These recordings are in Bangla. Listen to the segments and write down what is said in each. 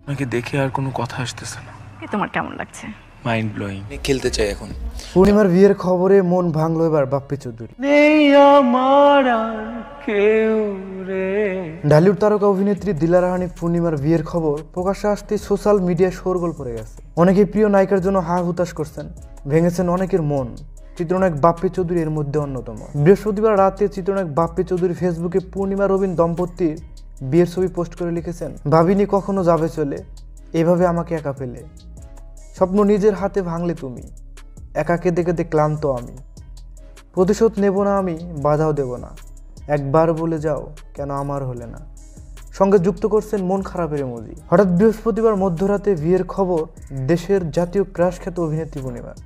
আমাকে দেখে আর কোনো কথা আসতেছে না। তোমার কেমন লাগছে? Mind blowing. খেলতে চাই এখন। পূর্ণিমার বিয়ের খবরে মন ভাঙলো এবার বাপ্পি চৌধুরী। নেই আমার আর কেউ রে। ঢালিউড তারকা অভিনেত্রী দিলারা হানিফ পূর্ণিমার বিয়ের খবর প্রকাশ্যে আসতে সোশ্যাল মিডিয়ায় শোরগোল পড়ে গেছে। অনেকেই প্রিয় নায়িকার জন্য হা হুতাশ করছেন, ভেঙেছেন অনেকের মন। চিত্রনায়ক বাপ্পি চৌধুরী এর মধ্যে অন্যতম। বৃহস্পতিবার রাতে চিত্রনায়ক বাপ্পি চৌধুরী ফেসবুকে পূর্ণিমা রবিন দম্পতির বিয়ের ছবি পোস্ট করে লিখেছেন, ভাবিনি কখনো যাবে চলে, এভাবে আমাকে একা ফেলে। স্বপ্ন নিজের হাতে ভাঙলে তুমি, একা কেঁদে কেঁদে ক্লান্ত আমি। প্রতিশোধ নেব না আমি, বাধাও দেব না, একবার বলে যাও কেন আমার হলে না। সঙ্গে যুক্ত করছেন মন খারাপের ইমোজি। হঠাৎ বৃহস্পতিবার মধ্যরাতে বিয়ের খবর দেশের জাতীয় ক্রাশ খ্যাত অভিনেত্রী পূর্ণিমার।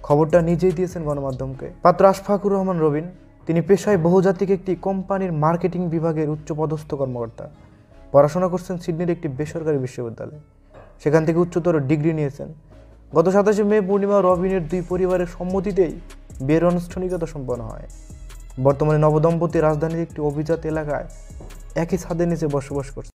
খবরটা নিজেই দিয়েছেন গণমাধ্যমকে। পাত্র আশফাকুর রহমান রবিন। তিনি পেশায় বহুজাতিক একটি কোম্পানির মার্কেটিং বিভাগের উচ্চপদস্থ কর্মকর্তা। পড়াশোনা করছেন সিডনির একটি বেসরকারি বিশ্ববিদ্যালয়ে, সেখান থেকে উচ্চতর ডিগ্রি নিয়েছেন। গত 27শে মে পূর্ণিমা রবিনের দুই পরিবারের সম্মতিতেই বিয়ের আনুষ্ঠানিকতা সম্পন্ন হয়। বর্তমানে নবদম্পতি রাজধানীর একটি অভিজাত এলাকায় একই ছাদের নিচে বসবাস করছে।